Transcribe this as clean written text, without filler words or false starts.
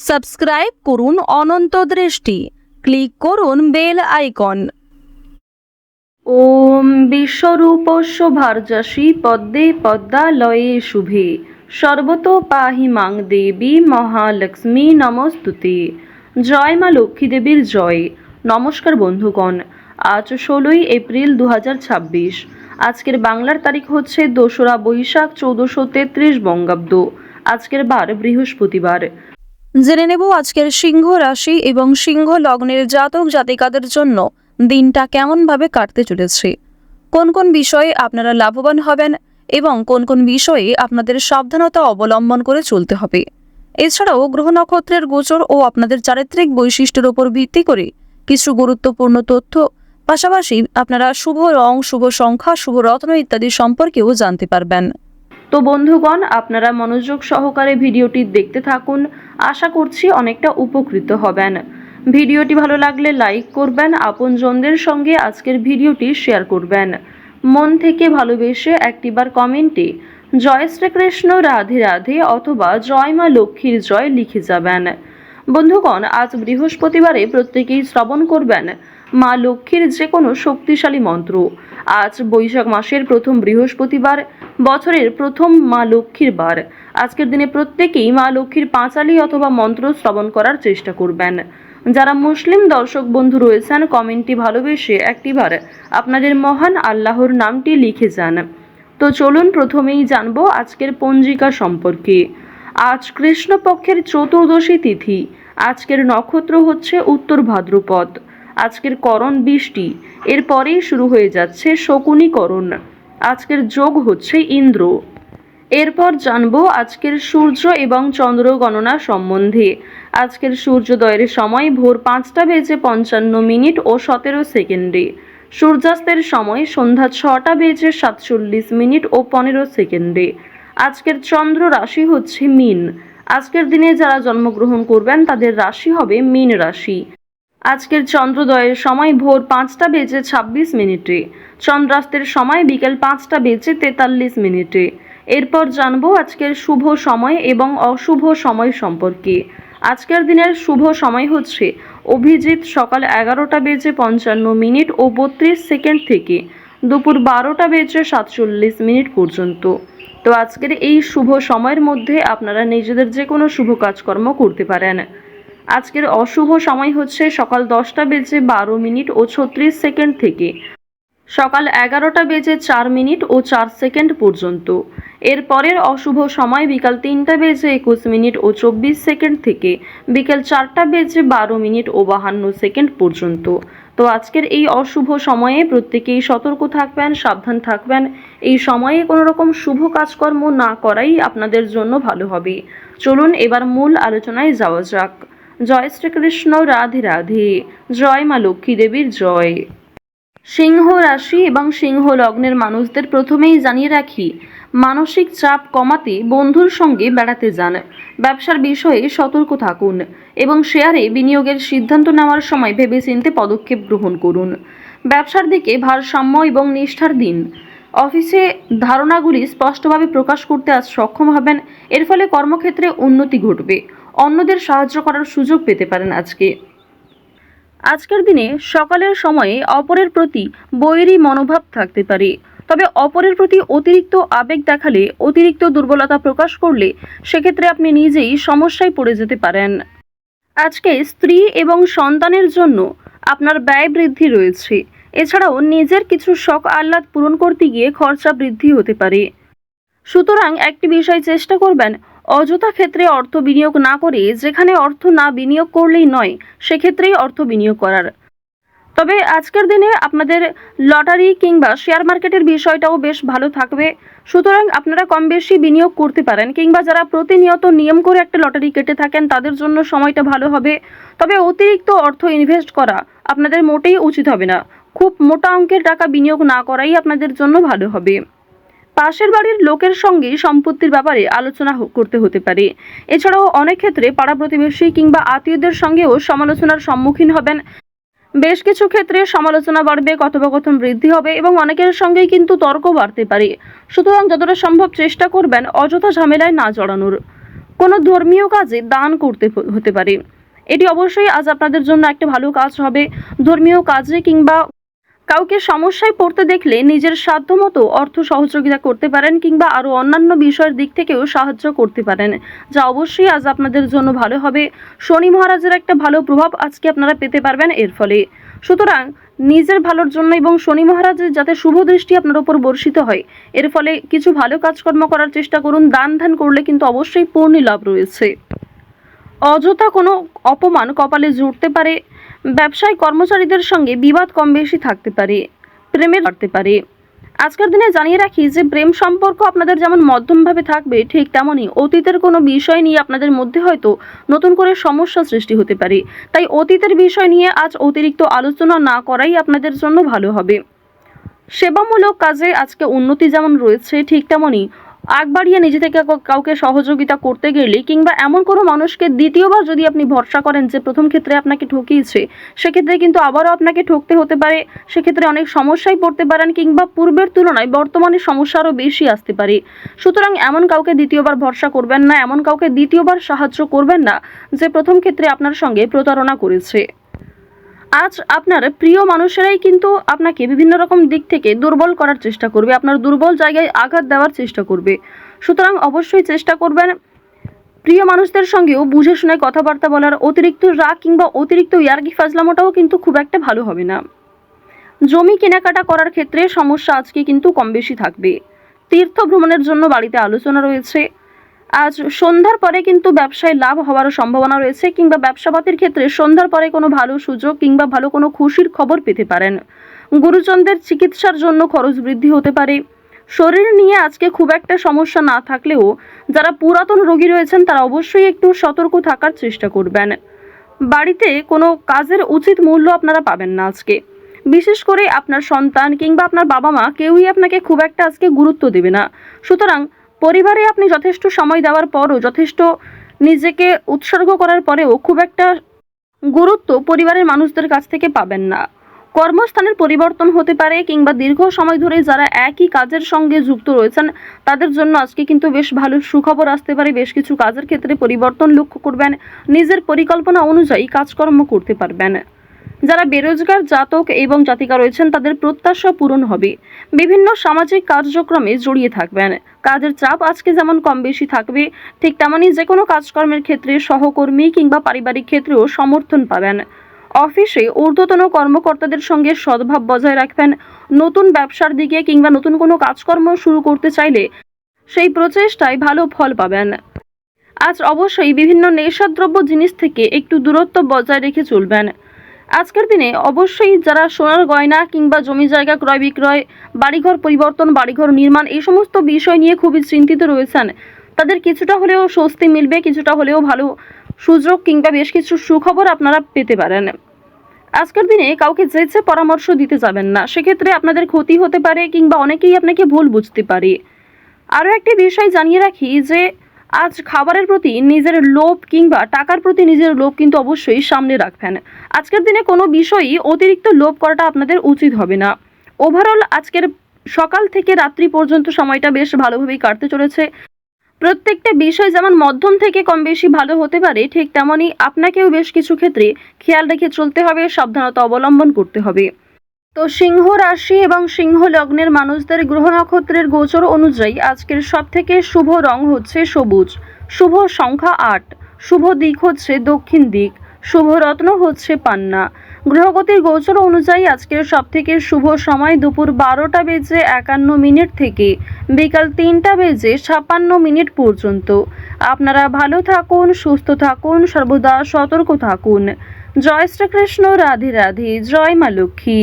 Subscribe করুন অনন্ত দৃষ্টি, click করুন বেল আইকন। ওম বিশ্বরূপস্য ভার্যাসি পদ্মে পদ্মালয়ে শুভে সর্বতো পাহি মাং দেবী মহালক্ষ্মী নমস্তুতে। জয় মা লক্ষ্মী দেবীর জয়। নমস্কার বন্ধুগণ, আজ 16ই এপ্রিল 2026। আজকের বাংলার তারিখ হচ্ছে 2রা বৈশাখ 1433 বঙ্গাব্দ। আজকের বার বৃহস্পতিবার। জেনে নেব আজকের সিংহ রাশি এবং সিংহ লগ্নের জাতক জাতিকাদের জন্য দিনটা কেমনভাবে কাটতে চলেছে, কোন কোন বিষয়ে আপনারা লাভবান হবেন এবং কোন কোন বিষয়ে আপনাদের সাবধানতা অবলম্বন করে চলতে হবে। এছাড়াও গ্রহ নক্ষত্রের গোচর ও আপনাদের চারিত্রিক বৈশিষ্ট্যের উপর ভিত্তি করে কিছু গুরুত্বপূর্ণ তথ্য, পাশাপাশি আপনারা শুভ রং, শুভ সংখ্যা, শুভ রত্ন ইত্যাদি সম্পর্কেও জানতে পারবেন। তো বন্ধুগণ, আপনারা মনোযোগ সহকারে ভিডিওটি দেখতে থাকুন। আশা করছি অনেকটা উপকৃত হবেন। ভিডিওটি ভালো লাগলে লাইক করবেন, আপনজনদের সঙ্গে আজকের ভিডিওটি শেয়ার করবেন। মন থেকে ভালোবেসে একটিবার কমেন্টে জয় শ্রীকৃষ্ণ, রাধে রাধে অথবা জয় মা লক্ষ্মীর জয় লিখে যাবেন। বন্ধুগণ, আজ বৃহস্পতিবারে প্রত্যেকেই শ্রবণ করবেন মা লক্ষ্মীর যে কোনো শক্তিশালী মন্ত্র। আজ বৈশাখ মাসের প্রথম বৃহস্পতিবার, বছরের প্রথম মা লক্ষ্মীর বার। আজকের দিনে প্রত্যেকেই মা লক্ষ্মীর পাঁচালী অথবা মন্ত্র শ্রবণ করার চেষ্টা করবেন। যারা মুসলিম দর্শক বন্ধু রয়েছেন, কমেন্টটি ভালোবেসে একটিবার আপনাদের মহান আল্লাহর নামটি লিখে যান। তো চলুন প্রথমেই জানবো আজকের পঞ্জিকা সম্পর্কে। আজ কৃষ্ণপক্ষের চতুর্দশী তিথি। আজকের নক্ষত্র হচ্ছে উত্তর ভাদ্রপদ। আজকের করণ বৃষ্টি, এরপরেই শুরু হয়ে যাচ্ছে শকুনি করণ। আজকের যোগ হচ্ছে ইন্দ্র। এরপর জানবো আজকের সূর্য এবং চন্দ্র গণনা সম্বন্ধে। আজকের সূর্যোদয়ের সময় ভোর 5টা বেজে 55 ও 17 সেকেন্ডে। সূর্যাস্তের সময় সন্ধ্যা 6টা বেজে 47 ও 15 সেকেন্ডে। আজকের চন্দ্র রাশি হচ্ছে মীন। আজকের দিনে যারা জন্মগ্রহণ করবেন তাদের রাশি হবে মীন রাশি। আজকের চন্দ্রোদয়ের সময় ভোর 5টা বেজে 26 চন্দ্রাস্তের সময় বিকেল 5টা বেজে 43। এরপর জানবো আজকের শুভ সময় এবং অশুভ সময় সম্পর্কে। আজকের দিনের শুভ সময় হচ্ছে অভিজিৎ সকাল 11টা বেজে 55 ও 32 সেকেন্ড থেকে দুপুর 12টা বেজে 47 পর্যন্ত। তো আজকের এই শুভ সময়ের মধ্যে আপনারা নিজেদের যে কোনো শুভ কাজকর্ম করতে পারেন। আজকের অশুভ সময় হচ্ছে সকাল 10টা বেজে 12 ও 36 সেকেন্ড থেকে সকাল 11টা বেজে 4 ও 4 সেকেন্ড পর্যন্ত। এরপরের অশুভ সময় বিকাল 3টা বেজে 21 ও 24 সেকেন্ড থেকে বিকেল 4টা বেজে 12 ও 52 সেকেন্ড পর্যন্ত। তো আজকের এই অশুভ সময়ে প্রত্যেকেই সতর্ক থাকবেন, সাবধান থাকবেন। এই সময়ে কোনো রকম শুভ কাজকর্ম না করাই আপনাদের জন্য ভালো হবে। চলুন এবার মূল আলোচনায় যাওয়া যাক। জয় শ্রীকৃষ্ণ, রাধে রাধে, জয় মা লক্ষ্মী দেবীর জয়। সিংহ রাশি এবং সিংহ লগ্নের মানুষদের প্রথমেই জানিয়ে রাখি, মানসিক চাপ কমাতে বন্ধুর সঙ্গে বেড়াতে যান। ব্যবসার বিষয়ে সতর্ক থাকুন এবং শেয়ারে বিনিয়োগের সিদ্ধান্ত নেওয়ার সময় ভেবেচিন্তে পদক্ষেপ গ্রহণ করুন। ব্যবসার দিকে ভারসাম্য এবং নিষ্ঠার দিন। অফিসে ধারণাগুলি স্পষ্টভাবে প্রকাশ করতে আজ সক্ষম হবেন। এর ফলে কর্মক্ষেত্রে উন্নতি ঘটবে। অন্যদের সাহায্য করার সুযোগ পেতে পারেন আজকের দিনে সকালের সময়ে অপরের প্রতি বৈরী মনোভাব থাকতে পারে। তবে অপরের প্রতি অতিরিক্ত আবেগ দেখালে, অতিরিক্ত দুর্বলতা প্রকাশ করলে সেক্ষেত্রে আপনি নিজেই সমস্যায় পড়ে যেতে পারেন। আজকে স্ত্রী এবং সন্তানের জন্য আপনার ব্যয় বৃদ্ধি রয়েছে। এছাড়াও নিজের কিছু শখ আহ্লাদ পূরণ করতে গিয়ে খরচা বৃদ্ধি হতে পারে। সুতরাং একটি বিষয় চেষ্টা করবেন, অযথা ক্ষেত্রে অর্থ বিনিয়োগ না করে যেখানে অর্থ না বিনিয়োগ করলেই নয় সেক্ষেত্রেই অর্থ বিনিয়োগ করার। তবে আজকের দিনে আপনাদের লটারি কিংবা শেয়ার মার্কেটের বিষয়টাও বেশ ভালো থাকবে। সুতরাং আপনারা কম বেশি বিনিয়োগ করতে পারেন, কিংবা যারা প্রতিনিয়ত নিয়ম করে একটা লটারি কেটে থাকেন তাদের জন্য সময়টা ভালো হবে। তবে অতিরিক্ত অর্থ ইনভেস্ট করা আপনাদের মোটেই উচিত হবে না। খুব মোটা অঙ্কের টাকা বিনিয়োগ না করাই আপনাদের জন্য ভালো হবে। পাশের বাড়ির লোকের সঙ্গে সম্পত্তির ব্যাপারে আলোচনা করতে হতে পারে। এছাড়াও অনেক ক্ষেত্রে পাড়া প্রতিবেশী কিংবা আত্মীয়দের সঙ্গেও সমালোচনার সম্মুখীন হবেন। বেশ কিছু ক্ষেত্রে সমালোচনা বাড়বে, কথোপকথন বৃদ্ধি হবে এবং অনেকের সঙ্গেই কিন্তু তর্ক বাড়তে পারে। সুতরাং যতটা সম্ভব চেষ্টা করবেন অযথা ঝামেলায় না জড়ানোর। কোনো ধর্মীয় কাজে দান করতে হতে পারে। এটি অবশ্যই আজ আপনাদের জন্য একটা ভালো কাজ হবে। ধর্মীয় কাজে কিংবা কাউকে সমস্যায় পড়তে দেখলে নিজের সাধ্যমতো অর্থ সহযোগিতা করতে পারেন কিংবা আরও অন্যান্য বিষয়ের দিক থেকেও সাহায্য করতে পারেন, যা অবশ্যই আজ আপনাদের জন্য ভালো হবে। শনি মহারাজের একটা ভালো প্রভাব আজকে আপনারা পেতে পারবেন এর ফলে। সুতরাং নিজের ভালোর জন্য এবং শনি মহারাজের যাতে শুভ দৃষ্টি আপনার উপর বর্ষিত হয়, এর ফলে কিছু ভালো কাজকর্ম করার চেষ্টা করুন। দান ধ্যান করলে কিন্তু অবশ্যই পূর্ণ লাভ রয়েছে। অযথা কোনো অপমান কপালে জুটতে পারে। ব্যবসায় কর্মচারীদের সঙ্গে বিবাদ কম বেশি থাকতে পারে। প্রেমের বাড়তে পারে। আজকের দিনে জানিয়ে রাখি যে প্রেম সম্পর্ক আপনাদের যেমন মধ্যমভাবে থাকবে, ঠিক তেমনই অতীতের কোনো বিষয় নিয়ে আপনাদের মধ্যে হয়তো নতুন করে সমস্যা সৃষ্টি হতে পারে। তাই অতীতের বিষয় নিয়ে আজ অতিরিক্ত আলোচনা না করাই আপনাদের জন্য ভালো হবে। সেবামূলক কাজে আজকে উন্নতি যেমন রয়েছে, ঠিক তেমনই আগ বাড়িয়ে নিজে থেকে কাউকে সহযোগিতা করতে গেলে কিংবা এমন কোনো মানুষকে দ্বিতীয়বার যদি আপনি ভরসা করেন যে প্রথম ক্ষেত্রে আপনাকে ঠকিয়েছে, সেক্ষেত্রে কিন্তু আবারও আপনাকে ঠকতে হতে পারে। সেক্ষেত্রে অনেক সমস্যায় পড়তে পারেন কিংবা পূর্বের তুলনায় বর্তমানে সমস্যা আরও বেশি আসতে পারে। সুতরাং এমন কাউকে দ্বিতীয়বার ভরসা করবেন না, এমন কাউকে দ্বিতীয়বার সাহায্য করবেন না যে প্রথম ক্ষেত্রে আপনার সঙ্গে প্রতারণা করেছে। আজ আপনার প্রিয় মানুষেরাই কিন্তু আপনাকে বিভিন্ন রকম দিক থেকে দুর্বল করার চেষ্টা করবে, আপনার দুর্বল জায়গায় আঘাত দেওয়ার চেষ্টা করবে। সুতরাং অবশ্যই চেষ্টা করবেন প্রিয় মানুষদের সঙ্গেও বুঝে শুনে কথাবার্তা বলার। অতিরিক্ত রাগ কিংবা অতিরিক্ত ইয়ার্কি ফাজলামোটাও কিন্তু খুব একটা ভালো হবে না। জমি কেনাকাটা করার ক্ষেত্রে সমস্যা আজকে কিন্তু কম বেশি থাকবে। তীর্থ ভ্রমণের জন্য বাড়িতে আলোচনা রয়েছে। আজ সন্ধ্যার পরে কিন্তু ব্যবসায় লাভ হওয়ার সম্ভাবনা রয়েছে কিংবা ব্যবসাপাতির ক্ষেত্রে সন্ধ্যার পরে কোনো ভালো সুযোগ কিংবা ভালো কোনো খুশির খবর পেতে পারেন। গুরুজনদের চিকিৎসার জন্য খরচ বৃদ্ধি হতে পারে। শরীর নিয়ে আজকে খুব একটা সমস্যা না থাকলেও যারা পুরাতন রোগী রয়েছেন তারা অবশ্যই একটু সতর্ক থাকার চেষ্টা করবেন। বাড়িতে কোনো কাজের উচিত মূল্য আপনারা পাবেন না আজকে। বিশেষ করে আপনার সন্তান কিংবা আপনার বাবা মা কেউই আপনাকে খুব একটা আজকে গুরুত্ব দেবে না। সুতরাং পরিবারে আপনি যথেষ্ট সময় দেওয়ার পরও, যথেষ্ট নিজেকে উৎসর্গ করার পরেও খুব একটা গুরুত্ব পরিবারের মানুষদের কাছ থেকে পাবেন না। কর্মস্থানের পরিবর্তন হতে পারে কিংবা দীর্ঘ সময় ধরে যারা একই কাজের সঙ্গে যুক্ত রয়েছেন তাদের জন্য আজকে কিন্তু বেশ ভালো সুখবর আসতে পারে। বেশ কিছু কাজের ক্ষেত্রে পরিবর্তন লক্ষ্য করবেন। নিজের পরিকল্পনা অনুযায়ী কাজকর্ম করতে পারবেন। যারা বেরোজগার জাতক এবং জাতিকা রয়েছেন তাদের প্রত্যাশা পূরণ হবে। বিভিন্ন সামাজিক কার্যক্রমে জড়িয়ে থাকবেন। কাজের চাপ আজকে যেমন কম বেশি থাকবে, ঠিক তেমনই যে কোনো কাজকর্মের ক্ষেত্রে সহকর্মী কিংবা পারিবারিক ক্ষেত্রেও সমর্থন পাবেন। অফিসে ঊর্ধ্বতন কর্মকর্তাদের সঙ্গে সদ্ভাব বজায় রাখবেন। নতুন ব্যবসার দিকে কিংবা নতুন কোনো কাজকর্ম শুরু করতে চাইলে সেই প্রচেষ্টায় ভালো ফল পাবেন। আজ অবশ্যই বিভিন্ন নেশাদ্রব্য জিনিস থেকে একটু দূরত্ব বজায় রেখে চলবেন। আজকের দিনে অবশ্যই যারা সোনার গয়না কিংবা জমি জায়গা ক্রয় বিক্রয়, বাড়িঘর পরিবর্তন, বাড়িঘর নির্মাণ এই সমস্ত বিষয় নিয়ে খুবই চিন্তিত রয়েছেন, তাদের কিছুটা হলেও স্বস্তি মিলবে, কিছুটা হলেও ভালো সুযোগ কিংবা বেশ কিছু সুখবর আপনারা পেতে পারেন। আজকের দিনে কাউকে যেচে পরামর্শ দিতে যাবেন না, সেক্ষেত্রে আপনাদের ক্ষতি হতে পারে কিংবা অনেকেই আপনাকে ভুল বুঝতে পারে। আরও একটি বিষয় জানিয়ে রাখি যে আজ খাবারের প্রতি নিজের লোভ কিংবা টাকার প্রতি নিজের লোভ কিন্তু অবশ্যই সামনে রাখবেন। আজকের দিনে কোনো বিষয়ই অতিরিক্ত লোভ করাটা আপনাদের উচিত হবে না। ওভারঅল আজকের সকাল থেকে রাত্রি পর্যন্ত সময়টা বেশ ভালোভাবেই কাটতে চলেছে। প্রত্যেকটা বিষয় যেমন মধ্যম থেকে কম বেশি ভালো হতে পারে, ঠিক তেমনই আপনাকেও বেশ কিছু ক্ষেত্রে খেয়াল রেখে চলতে হবে, সাবধানতা অবলম্বন করতে হবে। তো সিংহ রাশি এবং সিংহ লগ্নের মানুষদের গ্রহ নক্ষত্রের গোচর অনুযায়ী আজকের সবথেকে শুভ রং হচ্ছে সবুজ, শুভ সংখ্যা 8, শুভ দিক হচ্ছে দক্ষিণ দিক, শুভ রত্ন হচ্ছে পান্না। গ্রহগতির গোচর অনুযায়ী আজকের সবথেকে শুভ সময় দুপুর 12:51 থেকে বিকাল 3:56 পর্যন্ত। আপনারা ভালো থাকুন, সুস্থ থাকুন, সর্বদা সতর্ক থাকুন। জয় শ্রীকৃষ্ণ, রাধে রাধে, জয় মা লক্ষ্মী।